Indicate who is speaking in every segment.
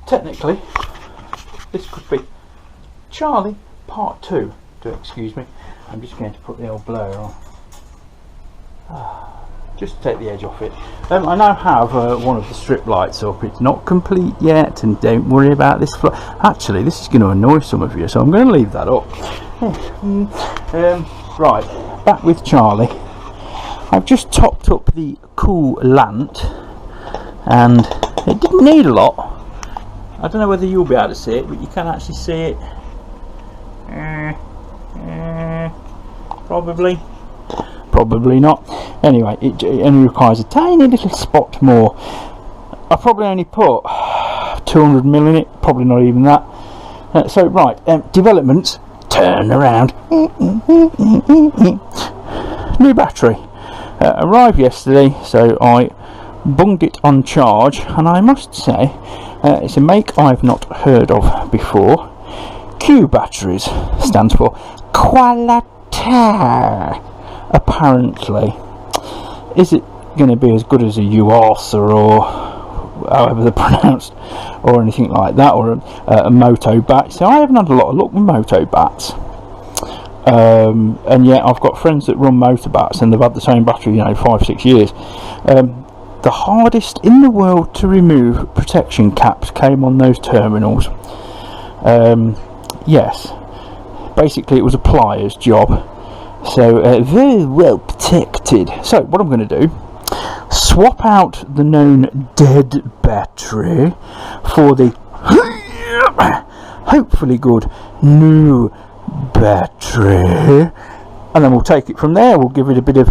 Speaker 1: technically this could be Charlie part 2. Do excuse me, I'm just going to put the old blur on. Just to take the edge off it. I now have one of the strip lights up. It's not complete yet, and don't worry about this. Actually, this is going to annoy some of you, so I'm going to leave that up. Right, back with Charlie. I've just topped up the coolant, and it didn't need a lot. I don't know whether you'll be able to see it, but you can actually see it. Probably not. Anyway, it only requires a tiny little spot more. I probably only put 200ml in it, probably not even that. So right, developments, turn around. New battery arrived yesterday, so I bunged it on charge, and I must say it's a make I've not heard of before. Q batteries stands for quality. Apparently, is it going to be as good as a UARSA or however they're pronounced, or anything like that, or a Moto bat? So I haven't had a lot of luck with Moto bats, and yet I've got friends that run Moto bats, and they've had the same battery, 5-6 years. The hardest in the world to remove protection caps came on those terminals. Yes, basically it was a pliers job. So very well protected. So what I'm going to do, swap out the known dead battery for the hopefully good new battery, and then we'll take it from there. We'll give it a bit of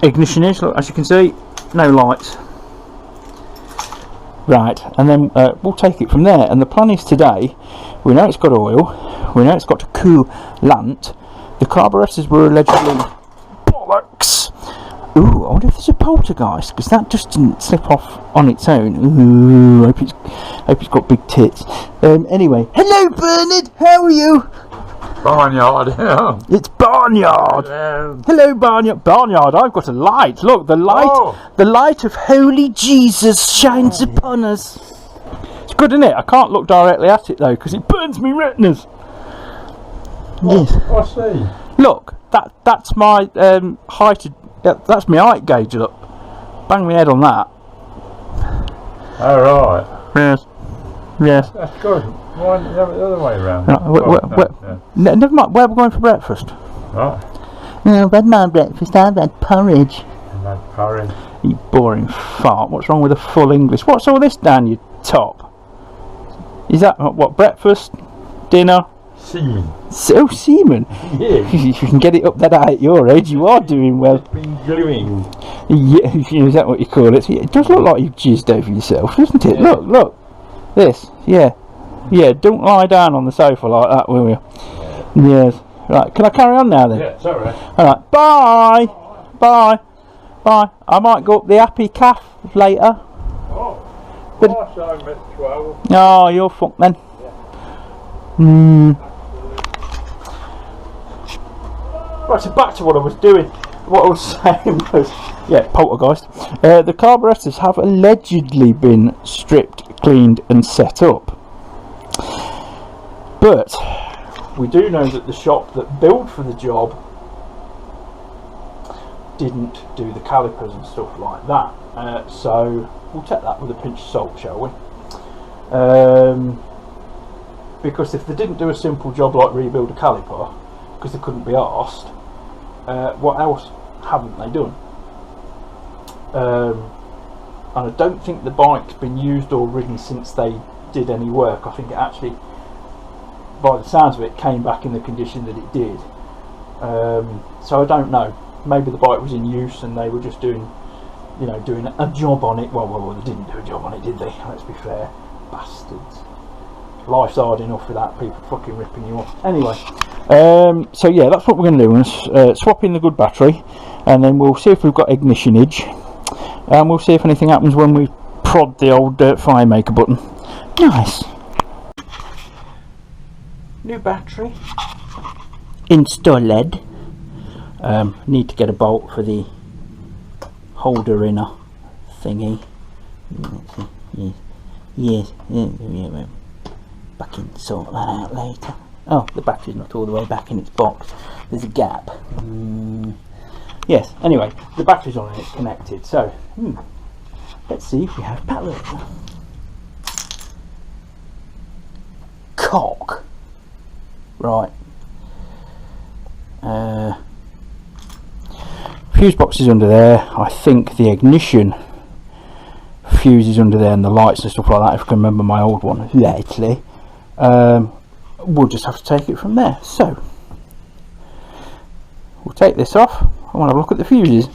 Speaker 1: ignition. Look, as you can see, no lights. Right, and then we'll take it from there. And the plan is today, we know it's got oil, we know it's got coolant. The carburetors were allegedly bollocks. Ooh, I wonder if there's a poltergeist, because that just didn't slip off on its own. Ooh, I hope it's got big tits. Anyway, hello Bernard, how are you?
Speaker 2: Barnyard.
Speaker 1: It's Barnyard. Hello Barnyard. Barnyard, I've got a light. Look, the light of holy Jesus shines upon us. It's good, isn't it? I can't look directly at it though, because it burns me retinas. Yes.
Speaker 2: I see.
Speaker 1: Look, that's my height. That's my height gauge. Look, bang my head on that.
Speaker 2: All right.
Speaker 1: Yes.
Speaker 2: That's good. Why don't you have it the other way around?
Speaker 1: Never mind. Where are we going for breakfast?
Speaker 2: Right.
Speaker 1: No, I've had my breakfast. I've had porridge.
Speaker 2: I've had porridge.
Speaker 1: You boring fart. What's wrong with a full English? What's all this down your top? Is that what, breakfast, dinner?
Speaker 2: Semen.
Speaker 1: So semen.
Speaker 2: Yeah.
Speaker 1: If you can get it up that high at your age, you are doing well.
Speaker 2: It's been gluing.
Speaker 1: Yeah, is that what you call it? It does look like you've jizzed over yourself, doesn't it?
Speaker 2: Yeah.
Speaker 1: Look. This. Yeah. Don't lie down on the sofa like that, will you? Yeah. Yes. Right. Can I carry on now then?
Speaker 2: Yeah, it's alright.
Speaker 1: Alright. Bye. I might go up the Happy Calf later.
Speaker 2: Oh. Gosh, I'm at 12.
Speaker 1: Oh, you're fucked then.
Speaker 2: Yeah.
Speaker 1: Right, so back to what I was doing. What I was saying was, poltergeist. The carburetors have allegedly been stripped, cleaned and set up. But we do know that the shop that billed for the job didn't do the calipers and stuff like that. So we'll take that with a pinch of salt, shall we? Because if they didn't do a simple job like rebuild a caliper, because they couldn't be arsed, what else haven't they done? And I don't think the bike's been used or ridden since they did any work. I think it actually, by the sounds of it, came back in the condition that it did. So I don't know. Maybe the bike was in use and they were just doing a job on it. Well, they didn't do a job on it, did they? Let's be fair. Bastards. Life's hard enough without people fucking ripping you off. Anyway, so yeah, that's what we're going to do. We're going to swap in the good battery, and then we'll see if we've got ignitionage, and we'll see if anything happens when we prod the old fire maker button. Nice. New battery installed. Need to get a bolt for the holder inner thingy. Yes, yeah, I can sort that out later. Oh, the battery's not all the way back in its box. There's a gap. Yes, anyway, the battery's on and it's connected. So, let's see if we have power. Cock. Right. Fuse box is under there. I think the ignition fuse is under there and the lights and stuff like that, if I can remember my old one lately. We'll just have to take it from there. So we'll take this off. I want to have a look at the fuses.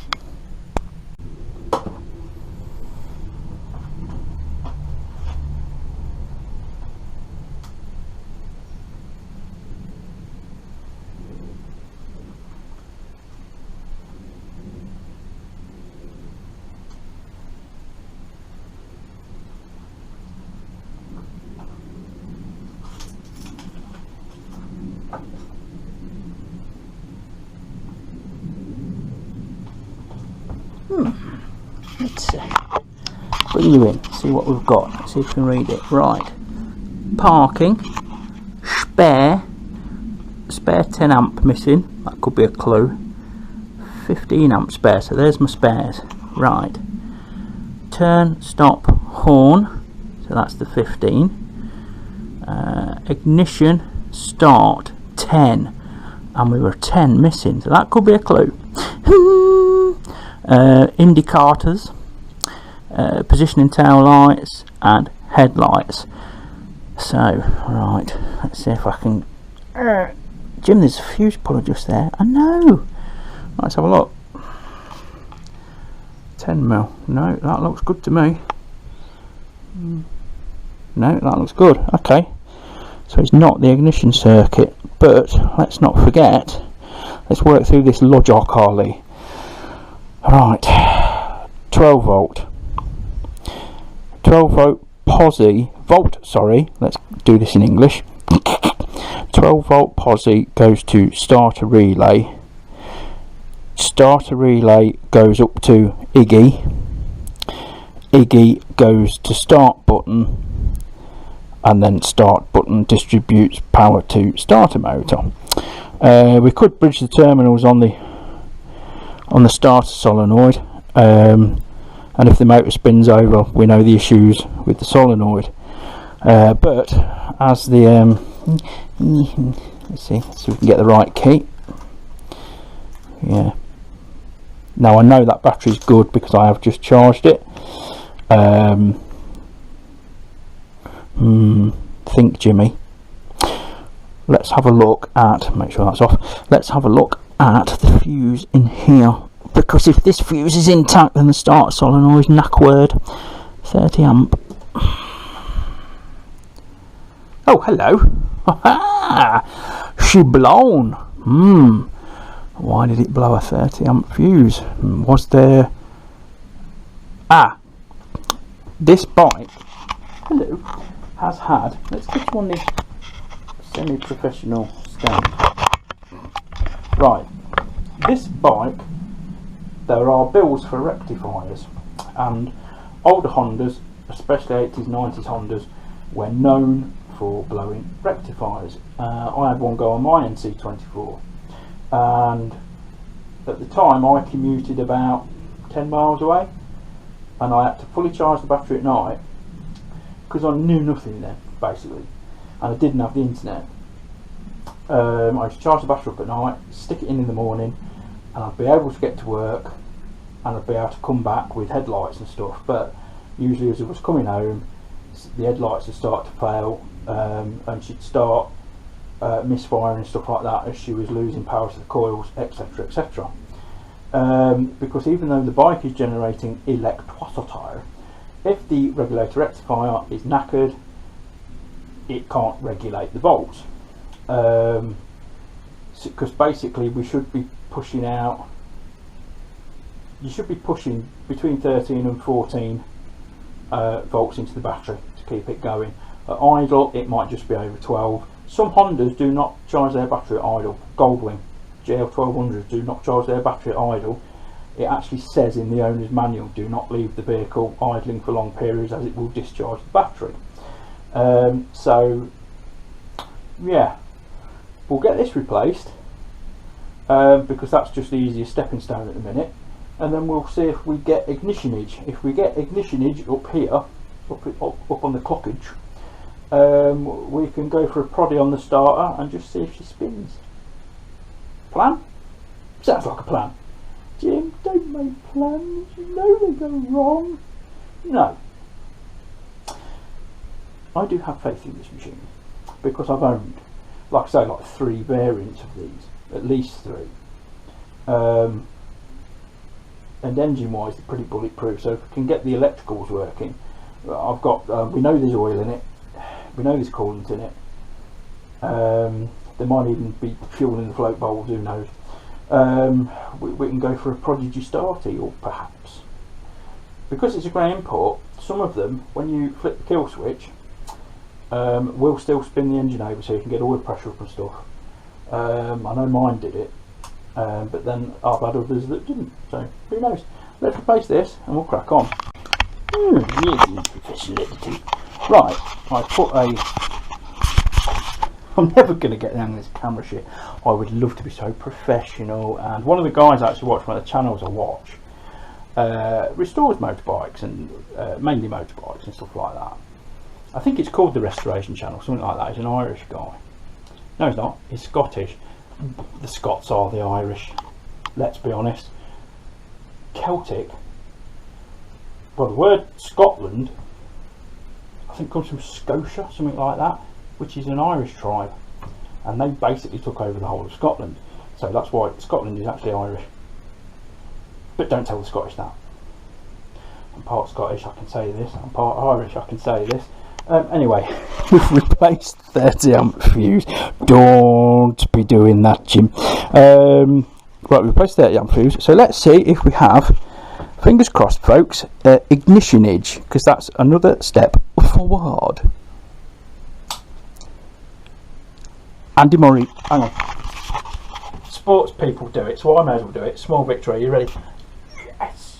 Speaker 1: Let's bring you in, see what we've got, see if we can read it. Right, parking, spare 10 amp missing, that could be a clue. 15 amp spare, so there's my spares. Right, turn, stop, horn, so that's the 15. Ignition, start, 10, and we were 10 missing, so that could be a clue. Indicators, positioning tail lights and headlights. So right, let's see if I can Jim, there's a fuse puller just there. I know. Let's have a look. 10mm. No, that looks good to me. No, that looks good. Okay, so it's not the ignition circuit, but let's not forget, let's work through this logic, Harley. Right, 12 volt sorry, let's do this in English. 12 volt posi goes to starter relay goes up to Iggy goes to start button, and then start button distributes power to starter motor. We could bridge the terminals on the starter solenoid, and if the motor spins over, we know the issues with the solenoid. But as the let's see if we can get the right key. Yeah. Now I know that battery's good because I have just charged it. Think, Jimmy. Let's have a look at, make sure that's off. Let's have a look at the fuse in here, because if this fuse is intact, then the starter solenoid is knackword. 30 amp. Oh, hello. She blown. Why did it blow a 30 amp fuse? Was there... this bike, hello, has had, let's get you on this semi-professional stand. Right, this bike, there are bills for rectifiers, and older Hondas, especially 80s, 90s Hondas, were known for blowing rectifiers. I had one go on my NC24, and at the time I commuted about 10 miles away, and I had to fully charge the battery at night because I knew nothing then, basically, and I didn't have the internet. I used to charge the battery up at night, stick it in the morning, and I'd be able to get to work, and I'd be able to come back with headlights and stuff. But usually as I was coming home, the headlights would start to fail, and she'd start misfiring and stuff like that as she was losing power to the coils, etc, etc. Because even though the bike is generating electricity, if the regulator rectifier is knackered, it can't regulate the volts. Because basically we should be pushing out, you should be pushing between 13 and 14 volts into the battery to keep it going. At idle it might just be over 12. Some Hondas do not charge their battery at idle. Goldwing GL1200s do not charge their battery at idle. it actually says in the owner's manual, do not leave the vehicle idling for long periods as it will discharge the battery. So yeah, we'll get this replaced because that's just the easiest stepping stone at the minute, and then we'll see if we get ignitionage. If we get ignitionage up here, up on the clockage, we can go for a proddy on the starter and just see if she spins. Plan? Sounds like a plan. Jim, don't make plans, you know they go wrong. No. I do have faith in this machine because I've owned, like I say, like 3 variants of these, at least 3. And engine wise they're pretty bulletproof, so if we can get the electricals working, I've got, we know there's oil in it, we know there's coolant in it, there might even be fuel in the float bowls, who knows. We can go for a Prodigy Starty, or perhaps, because it's a grey import, some of them, when you flip the kill switch, will still spin the engine over so you can get oil pressure up and stuff. I know mine did it, but then I've had others that didn't, so who knows. Let's replace this and we'll crack on. Right, I put a... I'm never going to get down this camera shit. I would love to be so professional, and one of the guys I actually watch, one of the channels I watch, restores motorbikes, and mainly motorbikes and stuff like that. I think it's called the Restoration Channel, something like that. He's an Irish guy. No, he's not. He's Scottish. The Scots are the Irish. Let's be honest. Celtic. Well, the word Scotland, I think, comes from Scotia, something like that, which is an Irish tribe, and they basically took over the whole of Scotland. So that's why Scotland is actually Irish. But don't tell the Scottish that. I'm part Scottish, I can say this. I'm part Irish, I can say this. Anyway, we've replaced 30 amp fuse. Don't be doing that, Jim. Right, we replaced 30 amp fuse. So let's see if we have, fingers crossed, folks, ignitionage, because that's another step forward. Andy Murray, hang on. Sports people do it, so I may as well do it. Small victory, you ready? Yes!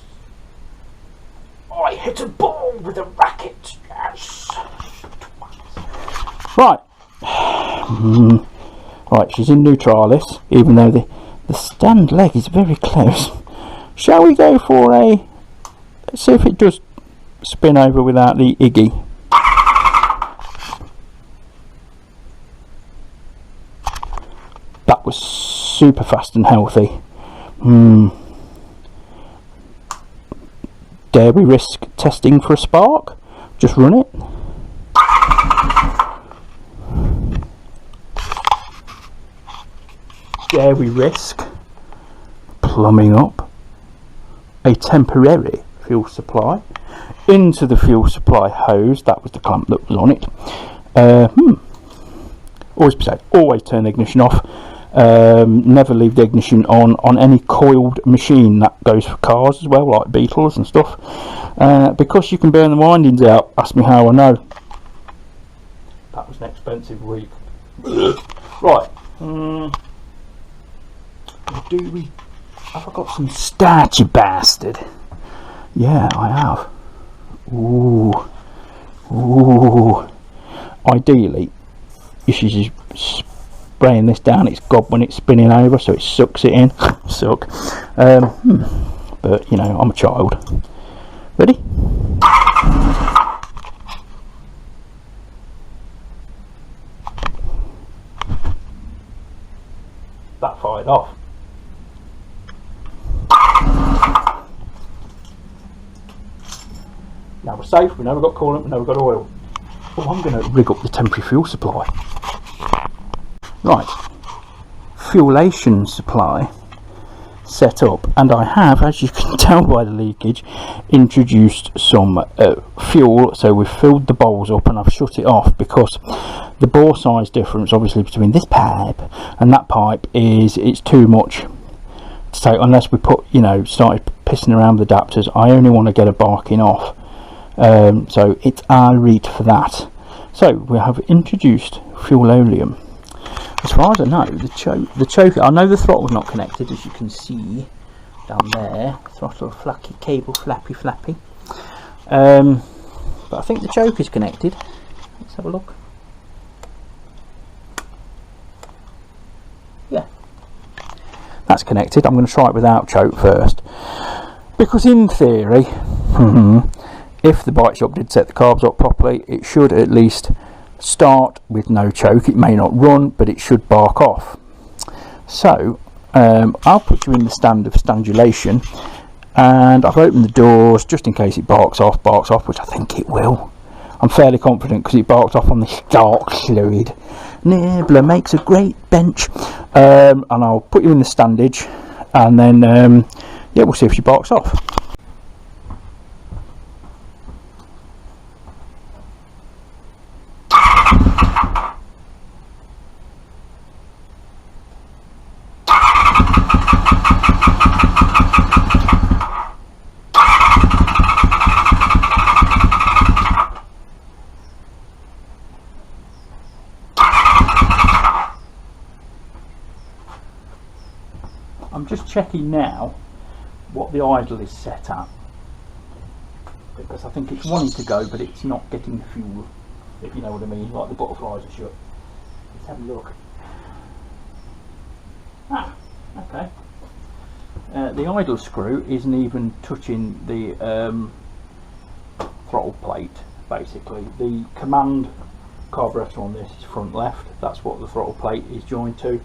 Speaker 1: I hit a ball with a racket, yes! Right. Right, she's in neutralis, even though the stand leg is very close. Shall we go for a... Let's see if it does spin over without the Iggy. That was super fast and healthy. Dare we risk testing for a spark? Just run it. Dare we risk plumbing up a temporary fuel supply into the fuel supply hose? That was the clamp that was on it. Always be safe, always turn the ignition off. Never leave the ignition on any coiled machine. That goes for cars as well, like Beetles and stuff, because you can burn the windings out. Ask me how I know. That was an expensive week. Right, do we have I got some starch, you bastard? Yeah, I have. Ooh. Ideally you should just spraying this down its gob when it's spinning over, so it sucks it in. Suck. But you know, I'm a child. Ready? That fired off. Now we're safe, we know we've got coolant, we know we've got oil. Oh, I'm going to rig up the temporary fuel supply. Right, fuelation supply set up, and I have, as you can tell by the leakage, introduced some fuel. So we've filled the bowls up and I've shut it off, because the bore size difference obviously between this pipe and that pipe it's too much to take, unless we put, you know, started pissing around with adapters. I only want to get a barking off, so it's alright for that. So we have introduced fuelolium. As far as I know, the choke, I know the throttle's not connected, as you can see. down there. Throttle flappy, cable flappy. But I think the choke is connected. Let's have a look. Yeah, that's connected. I'm going to try it without choke first, because in theory, if the bike shop did set the carbs up properly, it should at least start with no choke. It may not run, but it should bark off. So I'll put you in the stand of standulation, and I've opened the doors just in case it barks off, which I think it will. I'm fairly confident because it barked off on the stark fluid. Nibbler makes a great bench. And I'll put you in the standage, and then yeah, we'll see if she barks off. I'm just checking now what the idle is set at, because I think it's wanting to go but it's not getting the fuel, if you know what I mean, like the butterflies are shut. Let's have a look. Ah, okay. The idle screw isn't even touching the throttle plate, basically. The command carburetor on this is front left, that's what the throttle plate is joined to.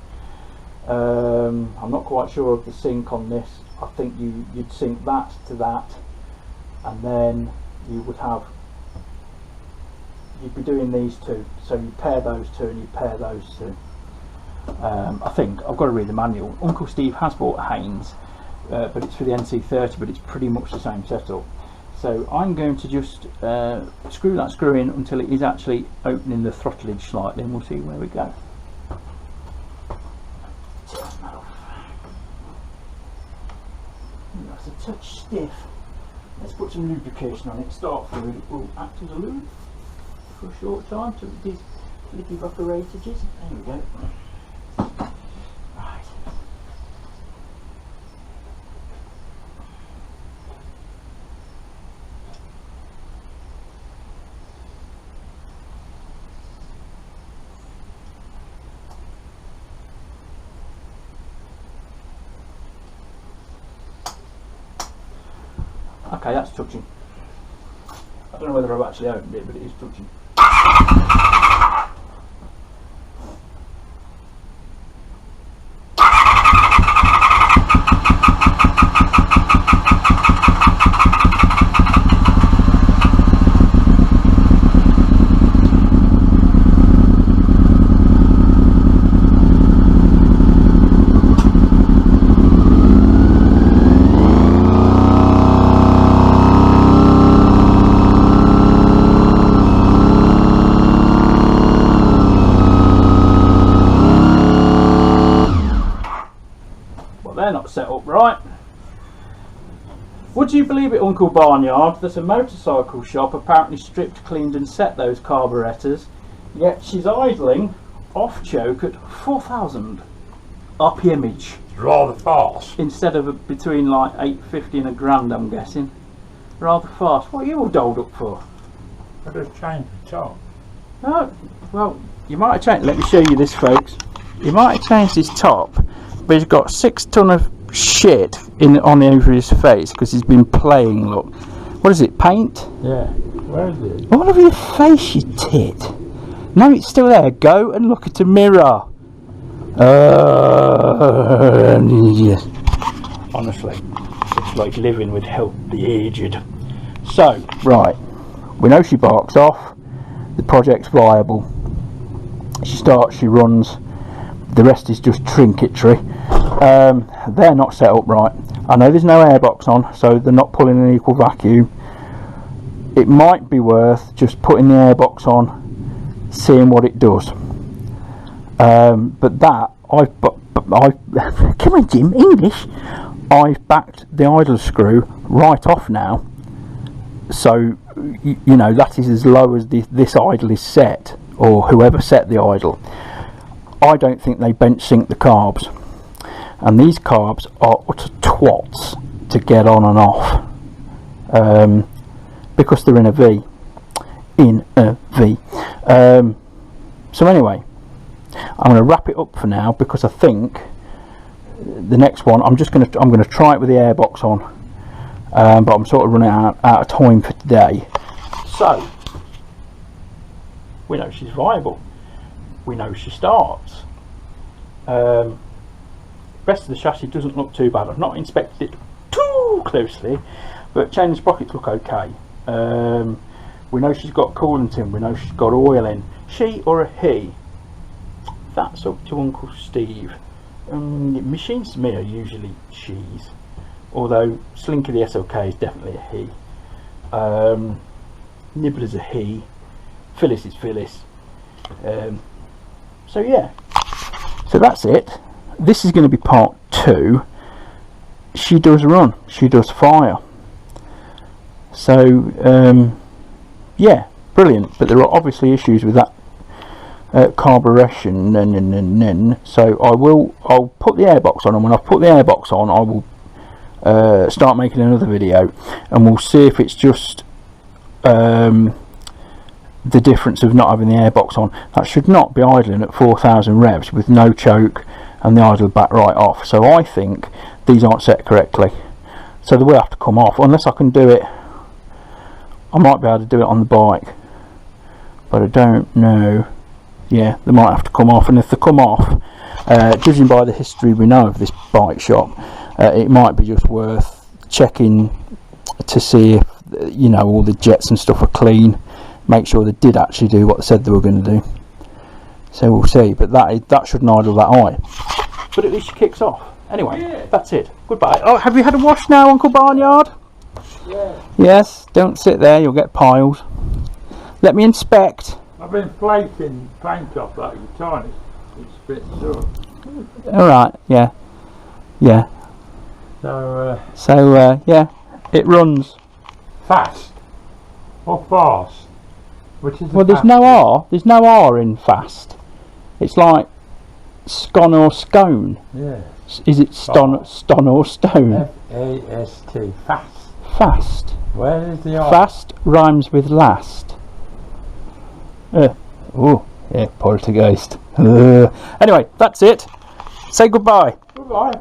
Speaker 1: I'm not quite sure of the sync on this. I think you'd sync that to that, and then you'd be doing these two, so you pair those two and you pair those two. I think I've got to read the manual. Uncle Steve has bought a Haynes, but it's for the NC30, but it's pretty much the same setup. So I'm going to just screw that screw in until it is actually opening the throttlage slightly, and we'll see where we go. That's a touch stiff. Let's put some lubrication on it. Start fluid will act as a lube for a short time to these flicky evaporages. There we go. Right. Okay, that's touching. I don't know whether I've actually opened it, but it is touching. They're not set up right. Would you believe it, Uncle Barnyard, that a motorcycle shop apparently stripped, cleaned and set those carburetors, yet she's idling off choke at 4,000 RPMage.
Speaker 2: Rather fast.
Speaker 1: Instead of between like 850 and £1,000, I'm guessing. Rather fast. What are you all doled up for?
Speaker 2: I just changed the top.
Speaker 1: Oh, well, you might have changed. Let me show you this, folks. You might have changed his top, but he's got 6 ton of shit on over his face because he's been playing. Look, what is it? Paint?
Speaker 2: Yeah. Where is it?
Speaker 1: All over your face, you tit. No, it's still there. Go and look at the mirror. Yes. Honestly, it's like living with the aged. So, right, we know she barks off. The project's viable. She starts, she runs. The rest is just trinketry. They're not set up right. I know there's no airbox on, so they're not pulling an equal vacuum. It might be worth just putting the airbox on, seeing what it does. But that I've come on, Jim, English. I've backed the idle screw right off now, so you know that is as low as this idle is set, or whoever set the idle. I don't think they bench sync the carbs. and these carbs are utter twats to get on and off, because they're in a V. So anyway, I'm going to wrap it up for now, because I think the next one I'm going to try it with the airbox on, but I'm sort of running out of time for today. So we know she's viable, we know she starts. Rest of the chassis doesn't look too bad. I've not inspected it too closely, but chain and sprockets look okay. We know she's got coolant in, we know she's got oil in. She or a he? That's up to Uncle Steve. Machines to me are usually she's, although Slinky the SLK is definitely a he. Nibbler's a he. Phyllis is Phyllis. So yeah, so that's it. This is going to be part 2. She does run, she does fire. So yeah, brilliant. But there are obviously issues with that carburation. So I'll put the airbox on, and when I've put the airbox on, I will start making another video, and we'll see if it's just the difference of not having the airbox on. That should not be idling at 4,000 revs with no choke and the idle back right off. So I think these aren't set correctly, so they will have to come off, unless I can do it. I might be able to do it on the bike, but I don't know. Yeah, they might have to come off, and if they come off, judging by the history we know of this bike shop, it might be just worth checking to see if, you know, all the jets and stuff are clean, make sure they did actually do what they said they were going to do. So we'll see, but that shouldn't idle that high, but at least she kicks off. Anyway, yeah. That's it, goodbye. Oh, have you had a wash now, Uncle Barnyard?
Speaker 2: Yeah.
Speaker 1: Yes, don't sit there, you'll get piles. Let me inspect.
Speaker 2: I've been flaking paint off that guitar, it's a bit sore.
Speaker 1: Alright, yeah. Yeah.
Speaker 2: So,
Speaker 1: yeah, it runs.
Speaker 2: fast or fast? Which is
Speaker 1: Well, there's no R. There's no R in fast. It's like scone or scone.
Speaker 2: Yeah.
Speaker 1: Is it ston or stone?
Speaker 2: F-A-S-T. Fast.
Speaker 1: Fast.
Speaker 2: Where is the R?
Speaker 1: Fast rhymes with last. Oh, yeah, poltergeist. Anyway, that's it. Say goodbye.
Speaker 2: Goodbye.